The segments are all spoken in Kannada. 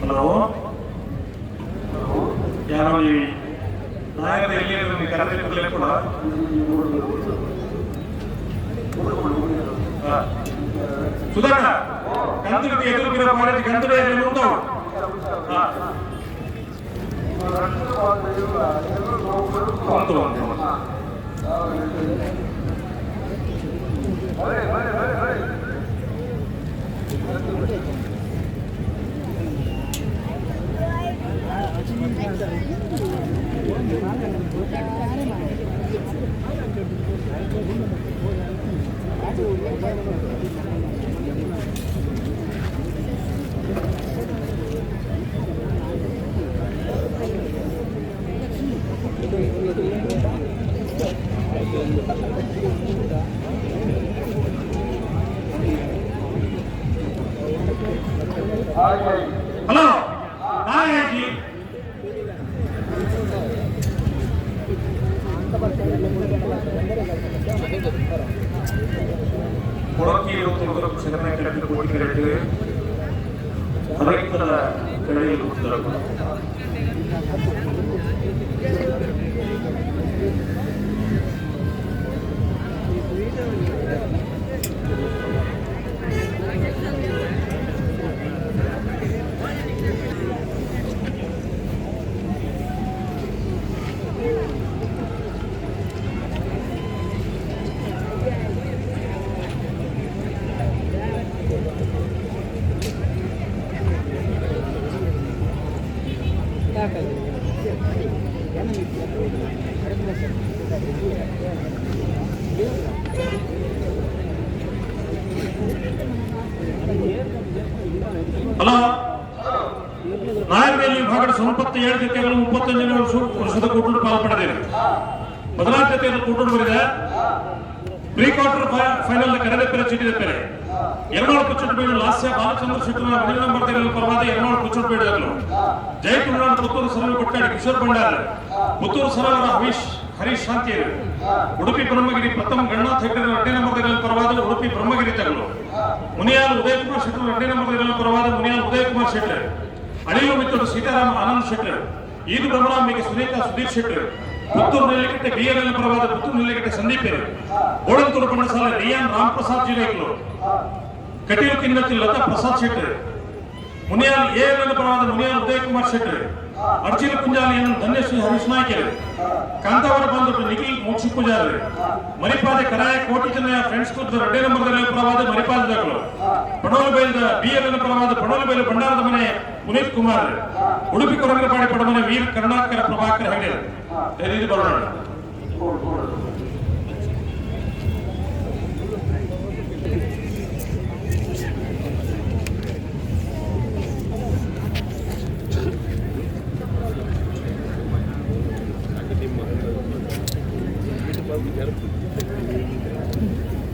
ಹಲೋ, ಯಾರೋ ಈ ನಾಯಕರ ಎಲ್ಲಿ ಕರೆದಿಲ್ಲ ಕೂಡ ಸುಧಾರಣ ಗಂಧದ ಎದುರು ಮಾಡಿ ಗಂಧದ ಎದುರು ಹಲೋ, ನಾಯಕಿ ಕೊಡಕಿ ಸಂಘಟನೆ ಕೆಳಗೆ ಕೋಟಿಗೆ ರೈತರ ಕಡೆಯಲ್ಲಿ ಹಲೋ, ನಾಯಕರಲ್ಲಿ ಭಾಗದ ಸಂಪತ್ತು 7 ಜೊತೆಗಳು 35 ವರ್ಷದ ಕೂಟೂರು ಪಾಲ್ಪಡಲಿದೆ. ಮೊದಲ ಜೊತೆಯಲ್ಲಿ ಕೂಟೂರು ಬರಿದೆ ಪ್ರೀ ಕ್ವಾರ್ಟರ್ ಫೈನಲ್ ಕರೆದೆಪ್ಪರೆ ಚೀಟಿದೆಪ್ಪರೆ ಎರಡಾಳು ಕುಚ್ಚುಟಬೇಡು ಲಾಸ್ಯ ಬಾಲಚಂದ್ರ ಶೆಟ್ಟರ ಮನೆ ನಂಬರ್ ಪರವಾದ ಎರಡಾಳು ಕುಚ್ಚುಟಬೇಡಗಳು ಜಯಕುಮಾರ್ ಪುತ್ತೂರು ಸರೋವರ ಕೊಟ್ಟಾಡಿ ಕಿಶೋರ್ ಬಂಡಾರ ಪುತ್ತೂರು ಸರೋವರ ಹರೀಶ್ ಶಾಂತಿಯರು ಉಡುಪಿ ಬ್ರಹ್ಮಗಿರಿ ಪ್ರಥಮ ಗಣನಾಥ್ ಹೆಗ್ಡೆ 2ನೇ ನಂಬರ್ ಪರವಾದ ಉಡುಪಿ ಬ್ರಹ್ಮಗಿರಿ ತಗಲು ಮುನಿಯಾಲ್ ಉದಯಕುಮಾರ್ ಶೆಟ್ಟರ್ 2ನೇ ನಂಬರ್ ಪರವಾದ ಮುನಿಯಾಲ್ ಉದಯಕುಮಾರ್ ಶೆಟ್ಟರ್ ಅಳಿಲು ಮಿತ್ತೂರು ಸೀತಾರಾಮ ಆನಂದ್ ಶೆಟ್ಟರ್ ಈದು ಬ್ರಹ್ಮರಾಂಬಿಗೆ ಸುನೀತಾ ಸುಧೀರ್ ಶೆಟ್ಟರ್ ಪುತ್ತೂರು ನೆಲ್ಲಿಕಟ್ಟೆ ಬಿಎಲ್ ಪರವಾದ ಪುತ್ತೂರು ನೆಲ್ಲಿಕಟ್ಟೆ ಸಂದೀಪ್ ಗೋಳಂತೂರು ಬಂಡಸಾಲ ಡಿಎನ್ ರಾಮ್ ಪ್ರಸಾದ್ ಜಿರೇಕಲು ಕಟೀಲು ಕಿನ್ನತಿ ಲತಾ ಪ್ರಸಾದ್ ಶೆಟ್ಟರ್ ಮುನಿಯಾಲ್ ಎಎಲ್ ಪರವಾದ ಮುನಿಯಾಲ್ ಉದಯಕುಮಾರ್ ಶೆಟ್ಟರ್ ಅರ್ಜಿಲ್ ಪುಂಜಾಲಿ ಧನ್ಯಶ್ರೀ ಹರೀಶ್ ನಾಯ್ಕರ್ ಕಾಂತಾವರ ಬಂದು ನಿಖಿಲ್ ಮೋಕ್ಷ ಪೂಜಾರಿ ಮರಿಪಾದ ಕರಾಯ ಕೋಟಿ ಚೆನ್ನಯ್ಯ ಫ್ರೆಂಡ್ಸ್ ಕ್ಲಬ್ 2ನೇ ನಂಬರ್ ಪರವಾದ ಮರಿಪಾದಗಳು ಪಡೋಲಬೈಲ್ ಬಿಎಲ್ ಪರವಾದ ಪಡೋಲಬೈಲ್ ಭಂಡಾರದ ಮನೆ ಪುನೀತ್ ಕುಮಾರ್ ಉಡುಪಿ ಕೊರಗರಪಾಡಿ ಪಡಮನೆ ವೀರ್ ಕರುಣಾಕರ ಪ್ರಭಾಕರ್ ಹೆಗಡೆ ಬರೋಣ.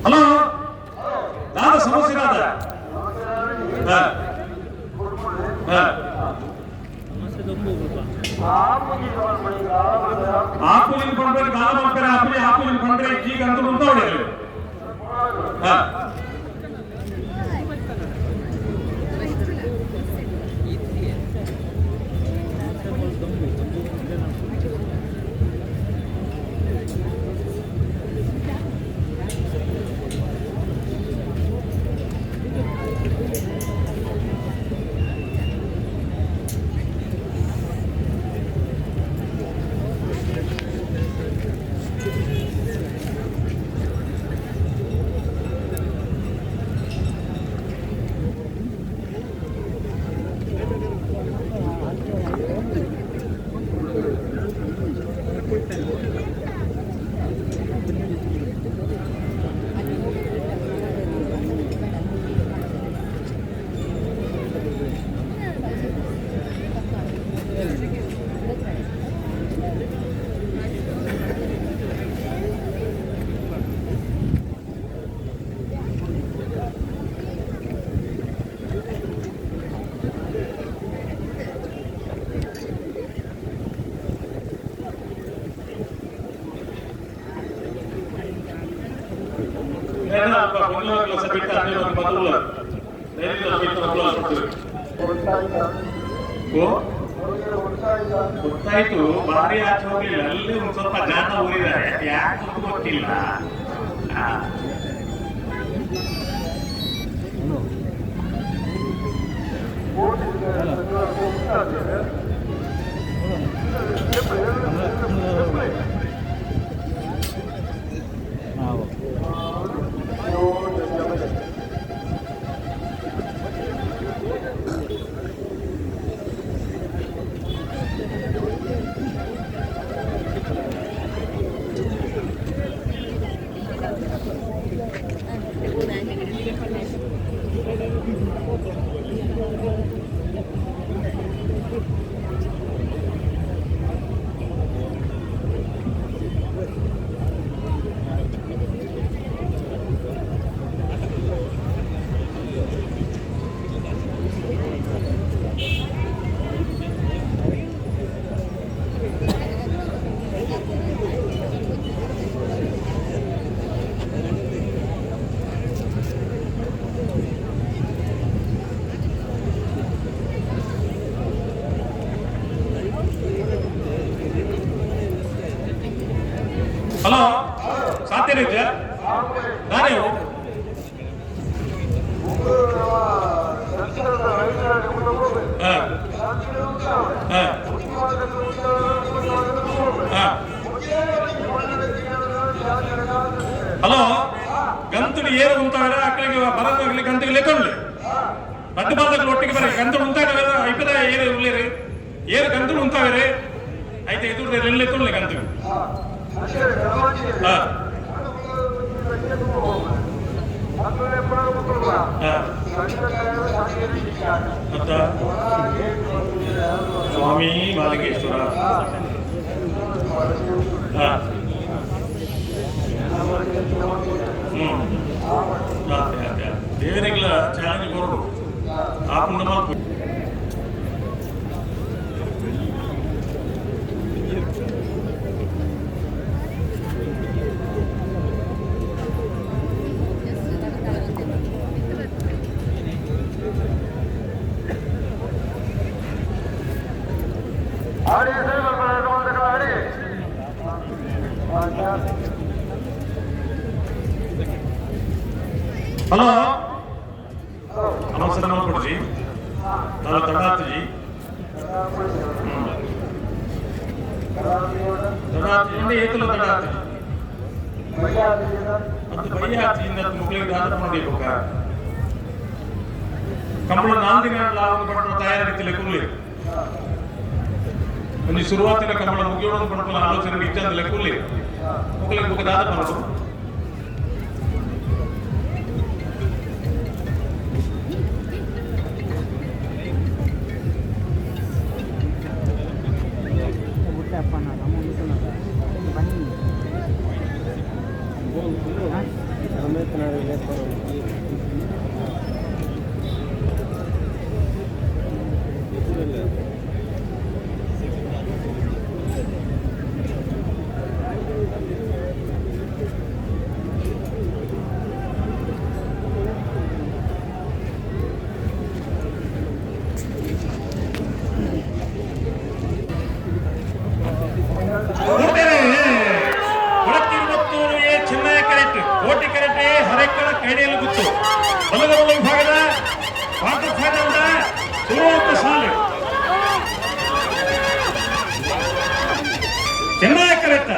ಹಲೋ, ನಾನು ಸಮಸ್ಯೆ ಆಪುಲಿನ ಕೊಂಡ್ರೆ ಗಾಲ ಮಾಡ್ತಾರೆ ಆಪುಲಿನ ಕೊಂಡ್ರೆ ಈಗ ಅಂತ ಮುಂದೆ ಹೊಡೆಯಲು ಮಂಗಳವಾರ ಕೆಲಸ ಬಿಟ್ಟು ಅದೇ ಒಂದು ಮೊದಲು ಗೊತ್ತಾಯ್ತು. ಭಾರಿ ಆಚೆ ಹೋಗ್ಲಿಲ್ಲ, ಅಲ್ಲಿ ಒಂದು ಸ್ವಲ್ಪ ಜಾತ ಊರಿದ್ದಾರೆ, ಯಾಕೆ ಗೊತ್ತಿಲ್ಲ. ಹಲೋ, ಸಾಧ್ಯ ಇದೆಯಾ? ನಾನೇ ಹಲೋ, ಗಂತುಲು ಏರು ಉಂಟಾಗ ಅಕ್ಕಳಿಗೆ ಬರೋದಾಗಲಿ ಗಂತಿಗೆ ಲೆಕ್ಕೊಳ್ಳಿ, ಅಡ್ಡು ಬಾಧಗಳು ಒಟ್ಟಿಗೆ ಬರೀ ಗಂತುಲು ಉಂಟಾಗ ಐಪದ ಏರು ಉಳ್ಳೇರಿ ಏರು ಗಂತುಲು ಉಂಟಾಗ್ರಿ ಐತೆ ಎದುರು ಎಲ್ಲಿ ಎತ್ತೊಳ್ಳಿ ಗಂತಿಗೆ ಸ್ವಾಮಿ ಬಾಲಕೇಶ್ವರ ದೇವರಿಗೆಲ್ಲ ಚಾಲೆಂಜ್ ಕೊಡು ಆ ಪುಣ್ಯ ಮಾಡ್ಬೇಕು. ಹಲೋ, ನಮಸ್ತೆ. ನಮಸ್ಕೊಡ್ಜಿ, ನಾನು ತಡಾತ್ಜಿ. ತಡಾತ್ಜಿ ಏಕಲ ತಡಾತ್ಜಿ ಮತ್ತು ಬೈಯಾತ್ಜಿಯಿಂದ ಮುಕ್ಳಿಗೆ ದಾದ ಮಾಡಬೇಕು. ಕಂಬಳ ನಾಲ್ದಿನ ಲಾಭ ಪಡೆದ ತಯಾರಿ ಲೆಕ್ಕುಲ್ಲಿ ಒಂದು ಶುರುವಾತಿನ ಕಂಬಳ ಮುಗಿಯೋಣ ಪಡೆದ ಆಲೋಚನೆ ಇಚ್ಛೆ ಲೆಕ್ಕುಲ್ಲಿ ಮುಕ್ಳಿಗೆ ಬುಕ್ ದಾದ ಮಾಡೋದು. ಕೈಡಿಯಲ್ಲಿ ಗುತ್ತು ಬಲಗರ ವಿಭಾಗದ ಕ್ವಾರ್ಟರ್ ಫೈನಲ್ನ ಶುರುವಾತ ಸಾಲು ಚೆನ್ನೈ ಕರೆತ